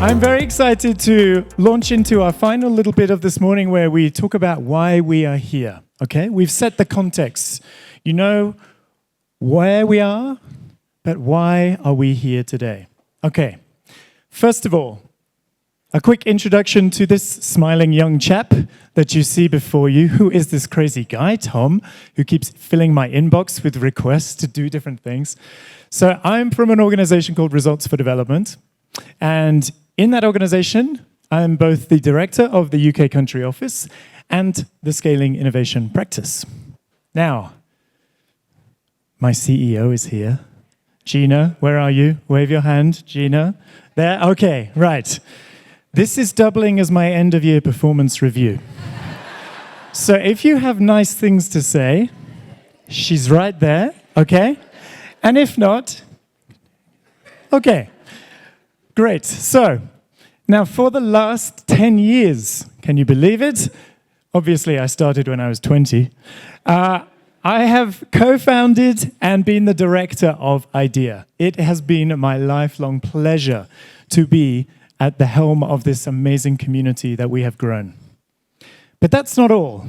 I'm very excited to launch into our final little bit of this morning where we talk about why we are here, okay? We've set the context. You know where we are, but why are we here today? Okay, first of all, a quick introduction to this smiling young chap that you see before you. Who is this crazy guy, Tom, who keeps filling my inbox with requests to do different things? So I'm from an organization called Results for Development, and in that organization, I'm both the director of the UK country office and the scaling innovation practice. Now, my CEO is here. Gina, where are you? Wave your hand, Gina. There, okay, right. This is doubling as my end-of-year performance review. So if you have nice things to say, she's right there, okay? And if not, okay. Great. So, now for the last 10 years, can you believe it? Obviously, I started when I was 20. I have co-founded and been the director of IDIA. It has been my lifelong pleasure to be at the helm of this amazing community that we have grown. But that's not all.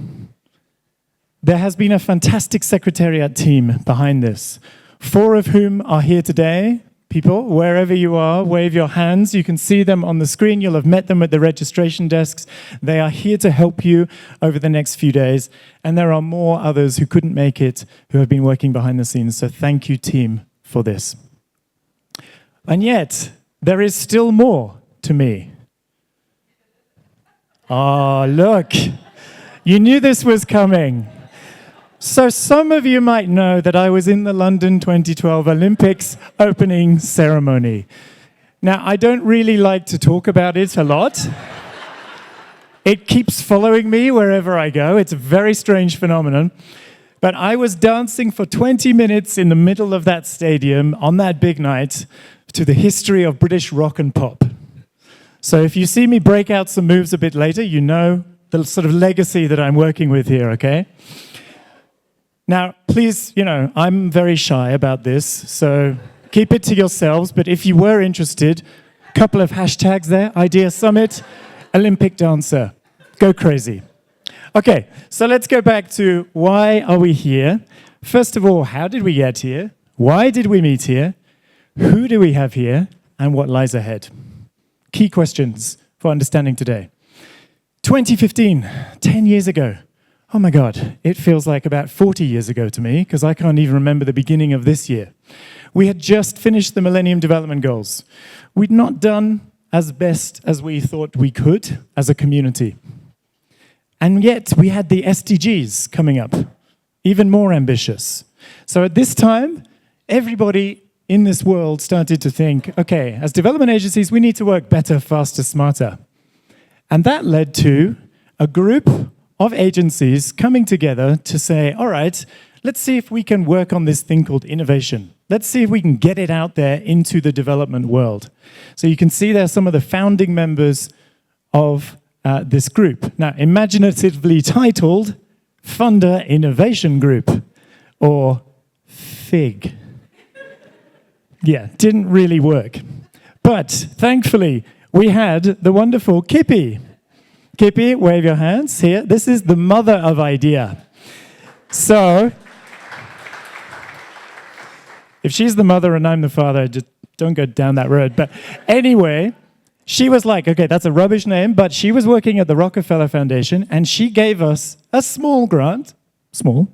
There has been a fantastic secretariat team behind this, 4 of whom are here today. People, wherever you are, wave your hands. You can see them on the screen. You'll have met them at the registration desks. They are here to help you over the next few days. And there are more others who couldn't make it, who have been working behind the scenes. So thank you, team, for this. And yet, there is still more to me. Oh, look. You knew this was coming. So some of you might know that I was in the London 2012 Olympics opening ceremony. Now, I don't really like to talk about it a lot. It keeps following me wherever I go. It's a very strange phenomenon. But I was dancing for 20 minutes in the middle of that stadium on that big night to the history of British rock and pop. So if you see me break out some moves a bit later, you know the sort of legacy that I'm working with here, okay? Now, please, I'm very shy about this, so keep it to yourselves. But if you were interested, a couple of hashtags there, IDEA Summit, Olympic dancer. Go crazy. Okay, so let's go back to why are we here? First of all, how did we get here? Why did we meet here? Who do we have here? And what lies ahead? Key questions for understanding today. 2015, 10 years ago. Oh my God, it feels like about 40 years ago to me, because I can't even remember the beginning of this year. We had just finished the Millennium Development Goals. We'd not done as best as we thought we could as a community. And yet, we had the SDGs coming up, even more ambitious. So at this time, everybody in this world started to think, okay, as development agencies, we need to work better, faster, smarter. And that led to a group of agencies coming together to say, all right, let's see if we can work on this thing called innovation. Let's see if we can get it out there into the development world. So you can see there some of the founding members of this group. Now, imaginatively titled Funder Innovation Group, or FIG. Yeah, didn't really work. But thankfully, we had the wonderful Kippy. Kippy, wave your hands here. This is the mother of IDEA. So, if she's the mother and I'm the father, just don't go down that road. But anyway, she was like, okay, that's a rubbish name, but she was working at the Rockefeller Foundation, and she gave us a small grant, small,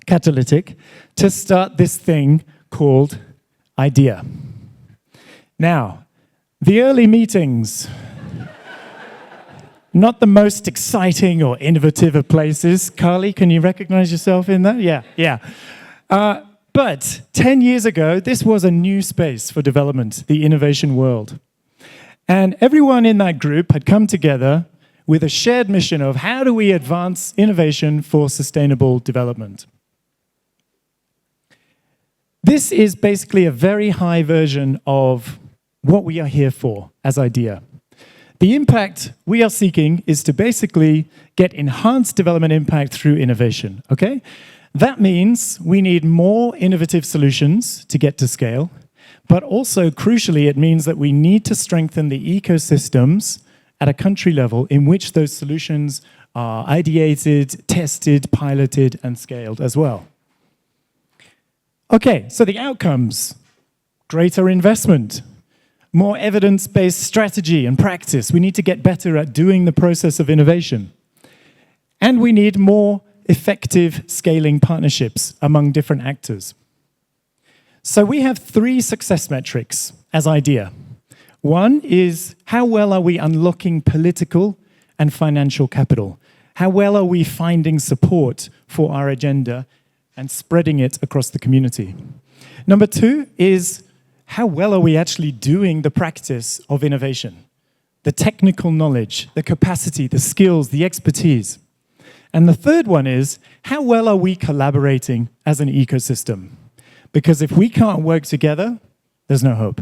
catalytic, to start this thing called IDEA. Now, the early meetings, not the most exciting or innovative of places. Carly, can you recognize yourself in that? Yeah. But 10 years ago, this was a new space for development, the innovation world. And everyone in that group had come together with a shared mission of how do we advance innovation for sustainable development. This is basically a very high version of what we are here for as IDEA. The impact we are seeking is to basically get enhanced development impact through innovation, okay? That means we need more innovative solutions to get to scale, But also, crucially, it means that we need to strengthen the ecosystems at a country level in which those solutions are ideated, tested, piloted, and scaled as well. Okay, so the outcomes: greater investment, more evidence-based strategy and practice. We need to get better at doing the process of innovation. And we need more effective scaling partnerships among different actors. So we have 3 success metrics as IDEA. One is, how well are we unlocking political and financial capital? How well are we finding support for our agenda and spreading it across the community? Number 2 is, how well are we actually doing the practice of innovation? The technical knowledge, the capacity, the skills, the expertise. And the third one is, how well are we collaborating as an ecosystem? Because if we can't work together, there's no hope.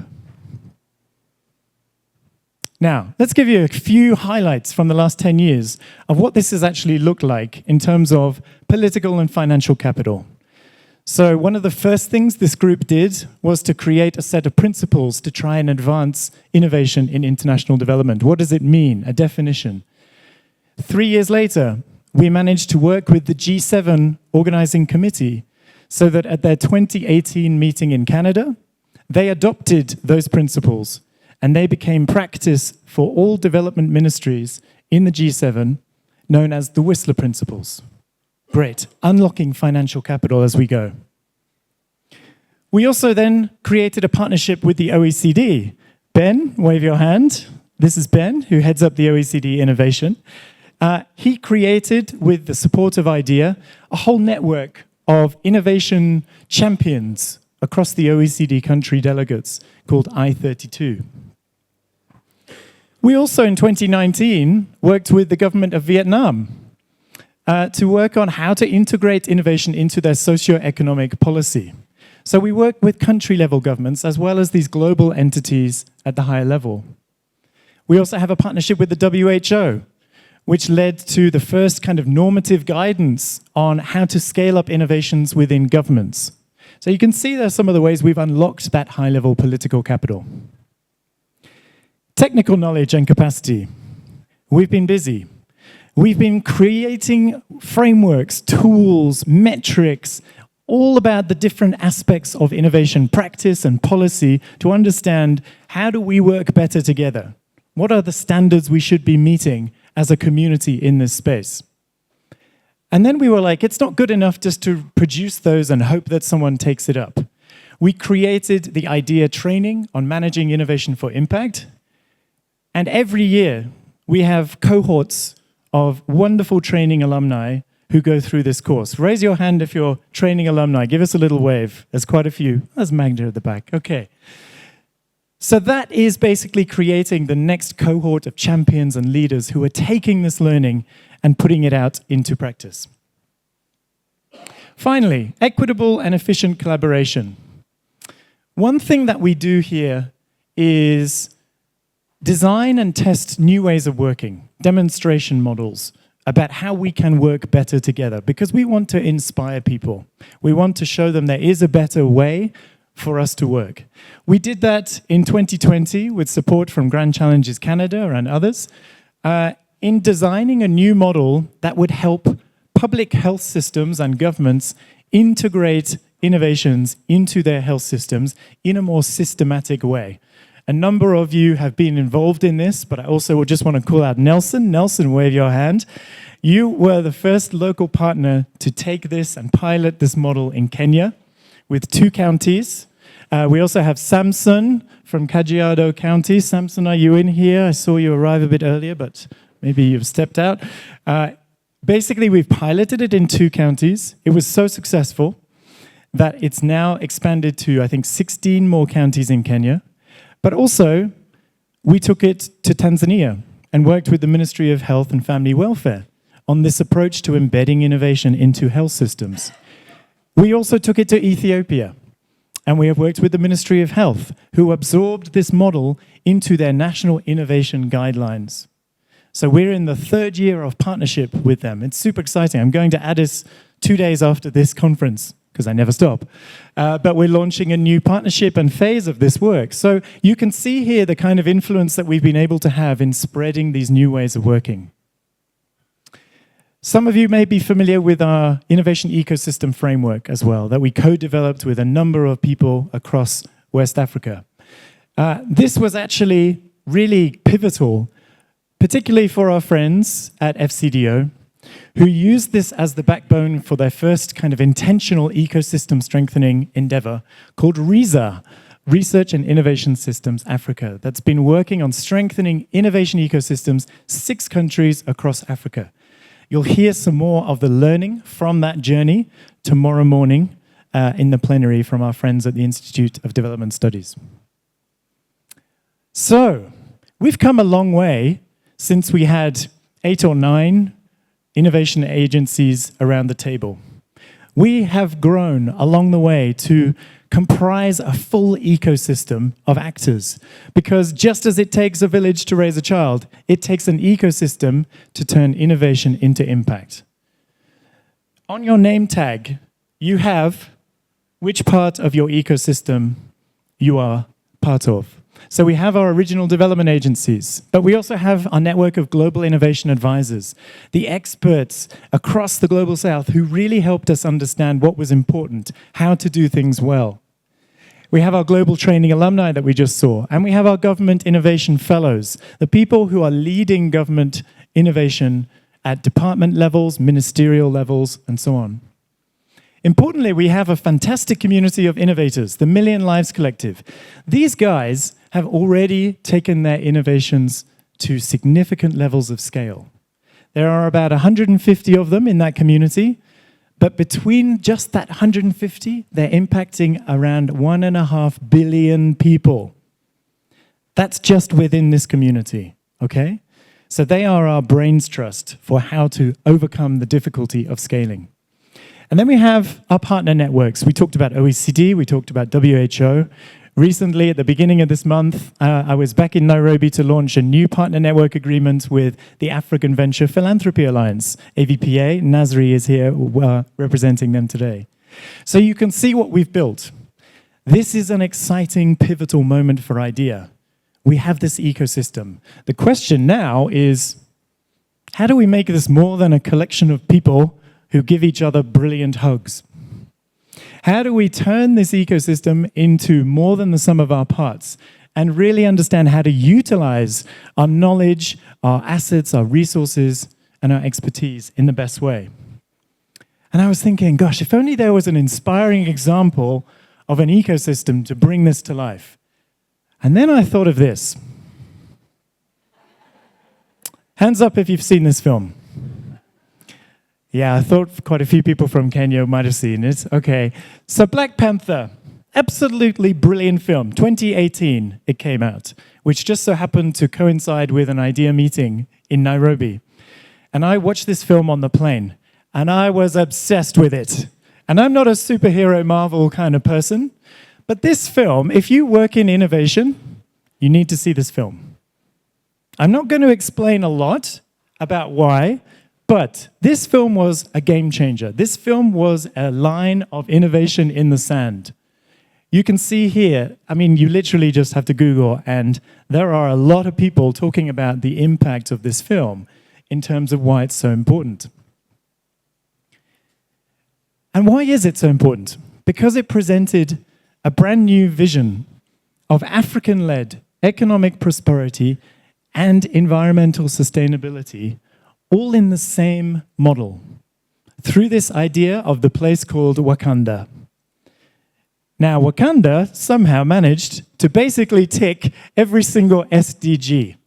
Now, let's give you a few highlights from the last 10 years of what this has actually looked like in terms of political and financial capital. So one of the first things this group did was to create a set of principles to try and advance innovation in international development. What does it mean? A definition. 3 years later, we managed to work with the G7 organizing committee so that at their 2018 meeting in Canada, they adopted those principles and they became practice for all development ministries in the G7, known as the Whistler Principles. Great, unlocking financial capital as we go. We also then created a partnership with the OECD. Ben, wave your hand. This is Ben, who heads up the OECD Innovation. He created, with the support of IDEA, a whole network of innovation champions across the OECD country delegates called I-32. We also, in 2019, worked with the government of Vietnam to work on how to integrate innovation into their socio-economic policy. So we work with country-level governments as well as these global entities at the higher level. We also have a partnership with the WHO, which led to the first kind of normative guidance on how to scale up innovations within governments. So you can see there are some of the ways we've unlocked that high-level political capital. Technical knowledge and capacity. We've been busy. We've been creating frameworks, tools, metrics, all about the different aspects of innovation practice and policy to understand how do we work better together? What are the standards we should be meeting as a community in this space? And then we were like, it's not good enough just to produce those and hope that someone takes it up. We created the IDEA training on managing innovation for impact. And every year, we have cohorts of wonderful training alumni who go through this course. Raise your hand if you're training alumni. Give us a little wave. There's quite a few. There's Magda at the back. Okay. So that is basically creating the next cohort of champions and leaders who are taking this learning and putting it out into practice. Finally, equitable and efficient collaboration. One thing that we do here is design and test new ways of working, demonstration models about how we can work better together, because we want to inspire people. We want to show them there is a better way for us to work. We did that in 2020 with support from Grand Challenges Canada and others in designing a new model that would help public health systems and governments integrate innovations into their health systems in a more systematic way. A number of you have been involved in this, but I also just want to call out Nelson. Nelson, wave your hand. You were the first local partner to take this and pilot this model in Kenya with 2 counties. We also have Samson from Kajiado County. Samson, are you in here? I saw you arrive a bit earlier, but maybe you've stepped out. Basically, we've piloted it in 2 counties. It was so successful that it's now expanded to, I think, 16 more counties in Kenya. But also, we took it to Tanzania and worked with the Ministry of Health and Family Welfare on this approach to embedding innovation into health systems. We also took it to Ethiopia, and we have worked with the Ministry of Health, who absorbed this model into their national innovation guidelines. So we're in the 3rd year of partnership with them. It's super exciting. I'm going to Addis 2 days after this conference. because I never stop. But we're launching a new partnership and phase of this work. So you can see here the kind of influence that we've been able to have in spreading these new ways of working. Some of you may be familiar with our innovation ecosystem framework as well, that we co-developed with a number of people across West Africa. This was actually really pivotal, particularly for our friends at FCDO, who used this as the backbone for their first kind of intentional ecosystem strengthening endeavor called RISA, Research and Innovation Systems Africa, that's been working on strengthening innovation ecosystems, 6 countries across Africa. You'll hear some more of the learning from that journey tomorrow morning in the plenary from our friends at the Institute of Development Studies. So, we've come a long way since we had 8 or 9 innovation agencies around the table. We have grown along the way to comprise a full ecosystem of actors, because just as it takes a village to raise a child, it takes an ecosystem to turn innovation into impact. On your name tag, you have which part of your ecosystem you are part of. So we have our original development agencies, but we also have our network of global innovation advisors, the experts across the Global South who really helped us understand what was important, how to do things well. We have our global training alumni that we just saw, and we have our government innovation fellows, the people who are leading government innovation at department levels, ministerial levels, and so on. Importantly, we have a fantastic community of innovators, the Million Lives Collective. These guys have already taken their innovations to significant levels of scale. There are about 150 of them in that community, but between just that 150, they're impacting around 1.5 billion people. That's just within this community, okay? So they are our brains trust for how to overcome the difficulty of scaling. And then we have our partner networks. We talked about OECD, we talked about WHO. Recently, at the beginning of this month, I was back in Nairobi to launch a new partner network agreement with the African Venture Philanthropy Alliance, AVPA. Nasri is here representing them today. So you can see what we've built. This is an exciting, pivotal moment for IDEA. We have this ecosystem. The question now is, how do we make this more than a collection of people who give each other brilliant hugs? How do we turn this ecosystem into more than the sum of our parts and really understand how to utilize our knowledge, our assets, our resources, and our expertise in the best way? And I was thinking, gosh, if only there was an inspiring example of an ecosystem to bring this to life. And then I thought of this. Hands up if you've seen this film. Yeah, I thought quite a few people from Kenya might have seen it. Okay, so Black Panther, absolutely brilliant film. 2018 it came out, which just so happened to coincide with an IDEA meeting in Nairobi. And I watched this film on the plane, and I was obsessed with it. And I'm not a superhero Marvel kind of person, but this film, if you work in innovation, you need to see this film. I'm not going to explain a lot about why, but this film was a game changer. This film was a line of innovation in the sand. You can see here, I mean, you literally just have to Google, and there are a lot of people talking about the impact of this film in terms of why it's so important. And why is it so important? Because it presented a brand new vision of African-led economic prosperity and environmental sustainability, all in the same model, through this idea of the place called Wakanda. Now, Wakanda somehow managed to basically tick every single SDG.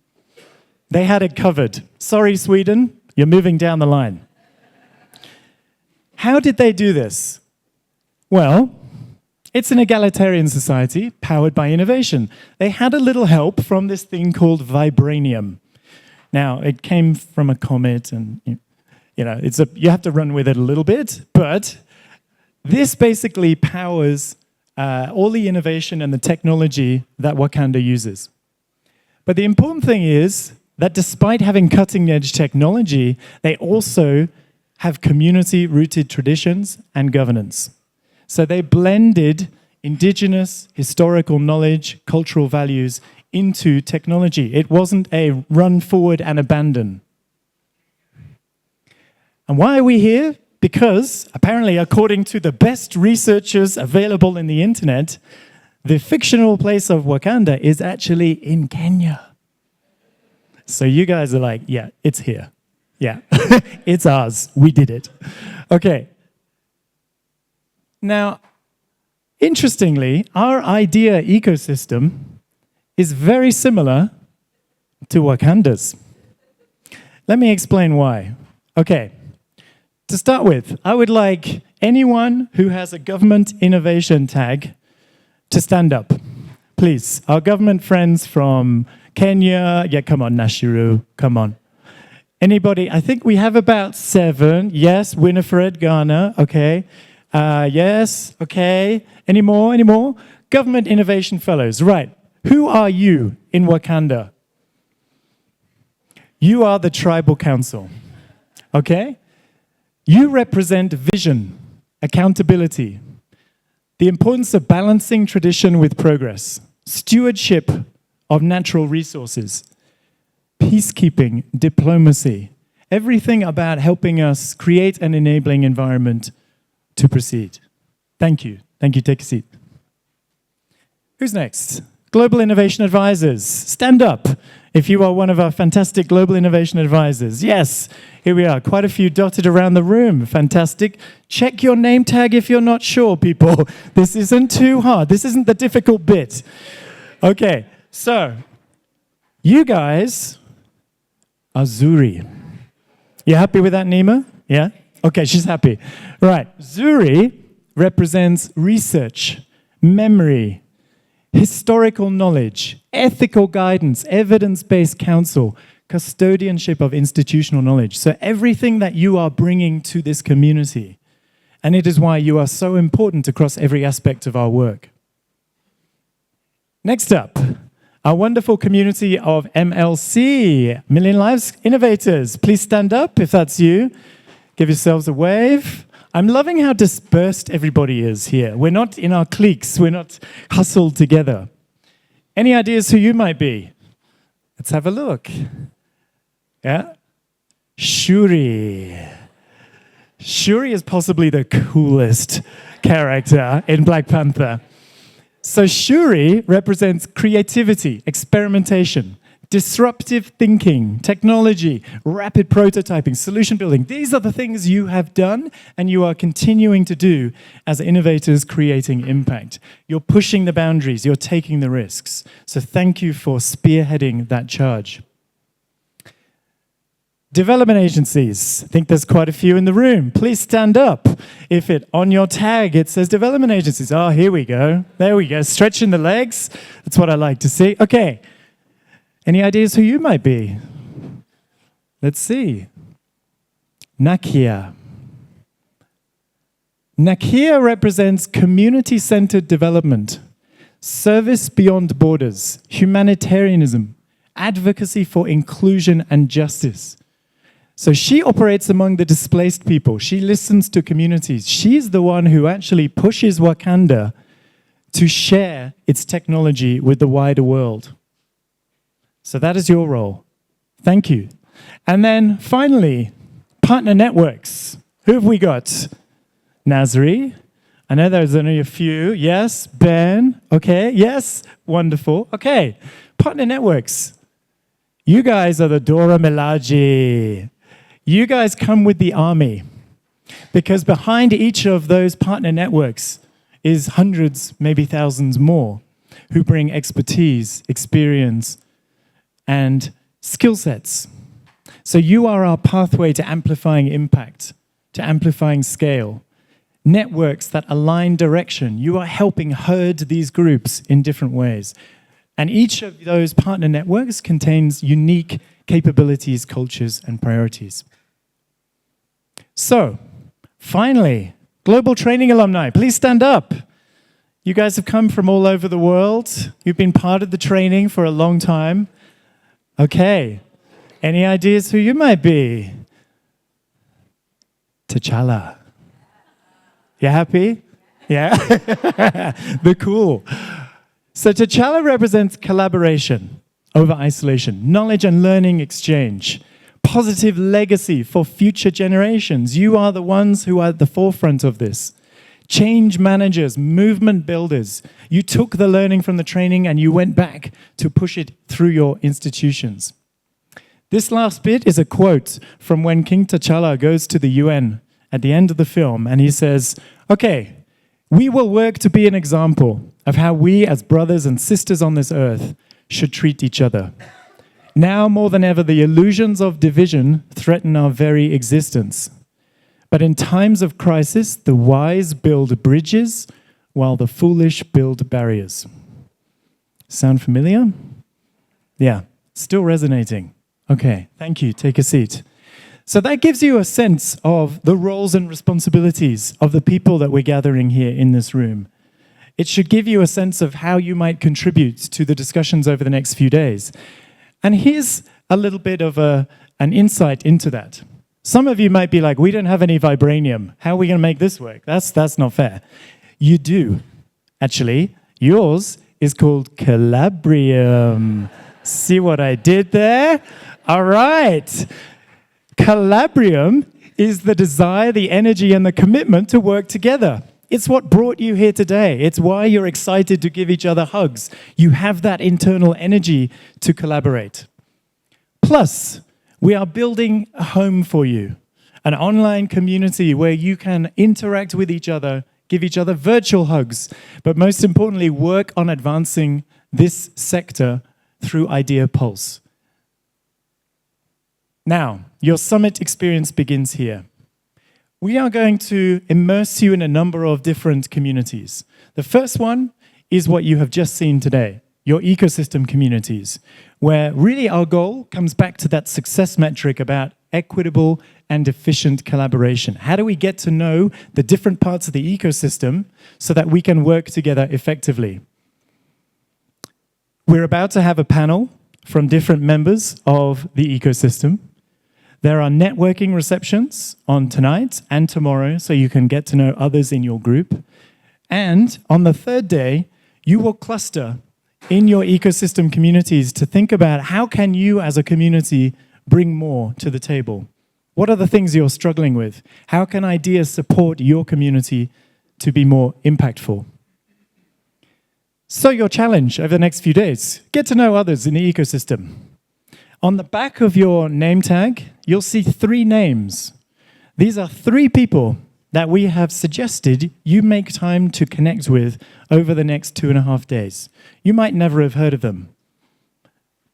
They had it covered. Sorry, Sweden, you're moving down the line. How did they do this? Well, it's an egalitarian society powered by innovation. They had a little help from this thing called vibranium. Now, it came from a comet, and you have to run with it a little bit, but this basically powers all the innovation and the technology that Wakanda uses. But the important thing is that despite having cutting-edge technology, they also have community-rooted traditions and governance. So they blended indigenous historical knowledge, cultural values into technology. It wasn't a run forward and abandon. And why are we here? Because apparently, according to the best researchers available in the internet, the fictional place of Wakanda is actually in Kenya. So you guys are like, yeah, it's here. Yeah, it's ours. We did it. Okay. Now, interestingly, our IDEA ecosystem is very similar to Wakanda's. Let me explain why. Okay. To start with, I would like anyone who has a government innovation tag to stand up. Please, our government friends from Kenya. Yeah, come on, Nashiru, come on. Anybody? I think we have about 7. Yes, Winifred, Ghana, okay. Yes, okay. Any more? Any more? Government Innovation Fellows, right. Who are you in Wakanda? You are the Tribal Council, okay? You represent vision, accountability, the importance of balancing tradition with progress, stewardship of natural resources, peacekeeping, diplomacy, everything about helping us create an enabling environment to proceed. Thank you. Thank you. Take a seat. Who's next? Global Innovation Advisors. Stand up if you are one of our fantastic Global Innovation Advisors. Yes, here we are. Quite a few dotted around the room. Fantastic. Check your name tag if you're not sure, people. This isn't too hard. This isn't the difficult bit. Okay, so you guys are Zuri. You happy with that, Nima? Yeah? Okay, she's happy. Right. Zuri represents research, memory, historical knowledge, ethical guidance, evidence-based counsel, custodianship of institutional knowledge. So everything that you are bringing to this community. And it is why you are so important across every aspect of our work. Next up, our wonderful community of MLC, Million Lives Innovators. Please stand up if that's you. Give yourselves a wave. I'm loving how dispersed everybody is here. We're not in our cliques. We're not hustled together. Any ideas who you might be? Let's have a look. Yeah? Shuri. Shuri is possibly the coolest character in Black Panther. So Shuri represents creativity, experimentation, disruptive thinking, technology, rapid prototyping, solution building. These are the things you have done and you are continuing to do as innovators creating impact. You're pushing the boundaries, you're taking the risks. So thank you for spearheading that charge. Development agencies. I think there's quite a few in the room. Please stand up. If on your tag it says development agencies. Oh, here we go. There we go. Stretching the legs. That's what I like to see. Okay. Any ideas who you might be? Let's see. Nakia. Nakia represents community-centered development, service beyond borders, humanitarianism, advocacy for inclusion and justice. So she operates among the displaced people. She listens to communities. She's the one who actually pushes Wakanda to share its technology with the wider world. So that is your role. Thank you. And then finally, partner networks. Who have we got? Nazri. I know there's only a few. Yes. Ben. Okay. Yes. Wonderful. Okay. Partner networks. You guys are the Dora Milaje. You guys come with the army. Because behind each of those partner networks is hundreds, maybe thousands more, who bring expertise, experience, and skill sets. So you are our pathway to amplifying impact, to amplifying scale. Networks that align direction. You are helping herd these groups in different ways. And each of those partner networks contains unique capabilities, cultures, and priorities. So, finally, global training alumni, please stand up. You guys have come from all over the world. You've been part of the training for a long time. Okay. Any ideas who you might be? T'Challa. You happy? Yeah? The cool. So T'Challa represents collaboration over isolation, knowledge and learning exchange, positive legacy for future generations. You are the ones who are at the forefront of this. Change managers, movement builders. You took the learning from the training and you went back to push it through your institutions. This last bit is a quote from when King T'Challa goes to the UN at the end of the film, and he says, okay, we will work to be an example of how we as brothers and sisters on this earth should treat each other. Now more than ever, the illusions of division threaten our very existence. But in times of crisis, the wise build bridges while the foolish build barriers. Sound familiar? Yeah, still resonating. Okay, thank you. Take a seat. So that gives you a sense of the roles and responsibilities of the people that we're gathering here in this room. It should give you a sense of how you might contribute to the discussions over the next few days. And here's a little bit of an insight into that. Some of you might be like, we don't have any vibranium. How are we going to make this work? That's not fair. You do. Actually, yours is called Calabrium. See what I did there? All right. Calabrium is the desire, the energy, and the commitment to work together. It's what brought you here today. It's why you're excited to give each other hugs. You have that internal energy to collaborate. Plus, we are building a home for you, an online community where you can interact with each other, give each other virtual hugs, but most importantly, work on advancing this sector through IDIA Pulse. Now, your summit experience begins here. We are going to immerse you in a number of different communities. The first one is what you have just seen today, your ecosystem communities, where really our goal comes back to that success metric about equitable and efficient collaboration. How do we get to know the different parts of the ecosystem so that we can work together effectively? We're about to have a panel from different members of the ecosystem. There are networking receptions on tonight and tomorrow, so you can get to know others in your group. And on the third day, you will cluster in your ecosystem communities to think about how can you as a community bring more to the table? What are the things you're struggling with? How can IDIA support your community to be more impactful? So your challenge over the next few days, get to know others in the ecosystem. On the back of your name tag, you'll see 3 names. These are 3 people that we have suggested you make time to connect with over the next 2.5 days. You might never have heard of them,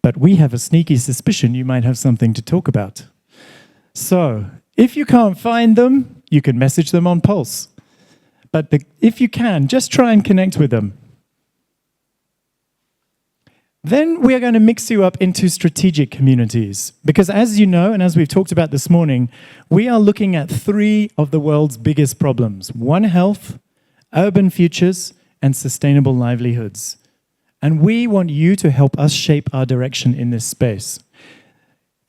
but we have a sneaky suspicion you might have something to talk about. So, if you can't find them, you can message them on Pulse. But if you can, just try and connect with them. Then we are going to mix you up into strategic communities. Because as you know, and as we've talked about this morning, we are looking at 3 of the world's biggest problems: One Health, urban futures, and sustainable livelihoods. And we want you to help us shape our direction in this space.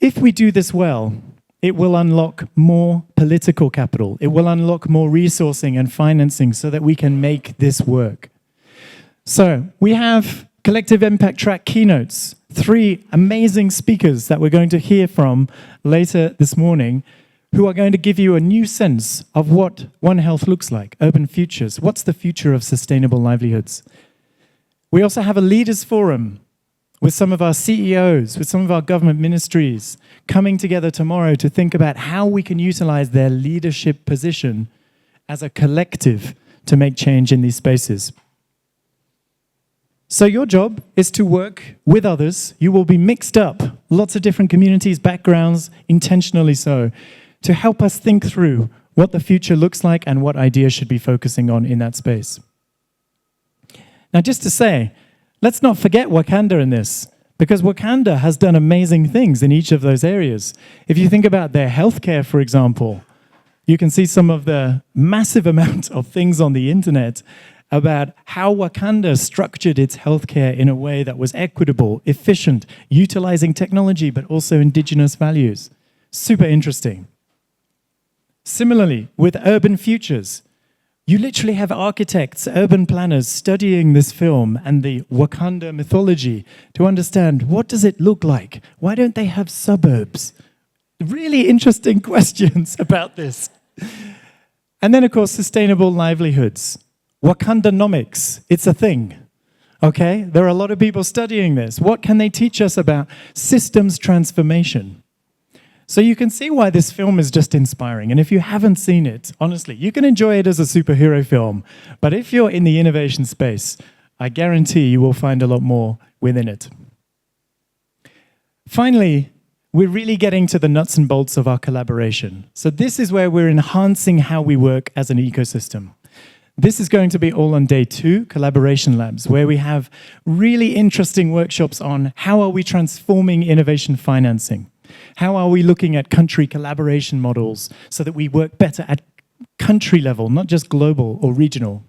If we do this well, it will unlock more political capital. It will unlock more resourcing and financing so that we can make this work. So we have Collective Impact Track keynotes, 3 amazing speakers that we're going to hear from later this morning, who are going to give you a new sense of what One Health looks like, urban futures. What's the future of sustainable livelihoods? We also have a leaders forum with some of our CEOs, with some of our government ministries, coming together tomorrow to think about how we can utilize their leadership position as a collective to make change in these spaces. So your job is to work with others. You will be mixed up, lots of different communities, backgrounds, intentionally so, to help us think through what the future looks like and what IDIA should be focusing on in that space. Now, just to say, let's not forget Wakanda in this, because Wakanda has done amazing things in each of those areas. If you think about their healthcare, for example, you can see some of the massive amount of things on the internet about how Wakanda structured its healthcare in a way that was equitable, efficient, utilizing technology, but also indigenous values. Super interesting. Similarly, with urban futures, You literally have architects, urban planners studying this film and the Wakanda mythology to understand, what does it look like? Why don't they have suburbs? Really interesting questions about this. And then, of course, sustainable livelihoods. Wakandanomics, it's a thing. Okay? There are a lot of people studying this. What can they teach us about systems transformation? So you can see why this film is just inspiring. And if you haven't seen it, honestly, you can enjoy it as a superhero film. But if you're in the innovation space, I guarantee you will find a lot more within it. Finally, we're really getting to the nuts and bolts of our collaboration. So this is where we're enhancing how we work as an ecosystem. This is going to be all on day 2, Collaboration Labs, where we have really interesting workshops on how are we transforming innovation financing. How are we looking at country collaboration models so that we work better at country level, not just global or regional?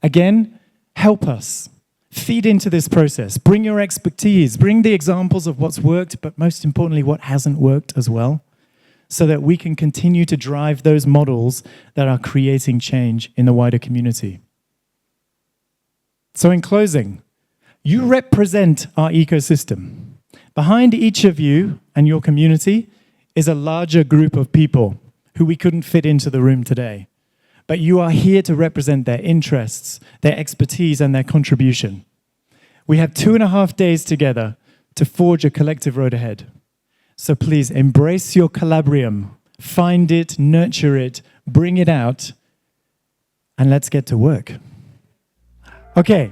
Again, help us. Feed into this process. Bring your expertise. Bring the examples of what's worked, but most importantly, what hasn't worked as well, so that we can continue to drive those models that are creating change in the wider community. So in closing, you represent our ecosystem. Behind each of you and your community is a larger group of people who we couldn't fit into the room today. But you are here to represent their interests, their expertise, and their contribution. We have 2.5 days together to forge a collective road ahead. So please embrace your Calabrium, find it, nurture it, bring it out, and let's get to work. Okay.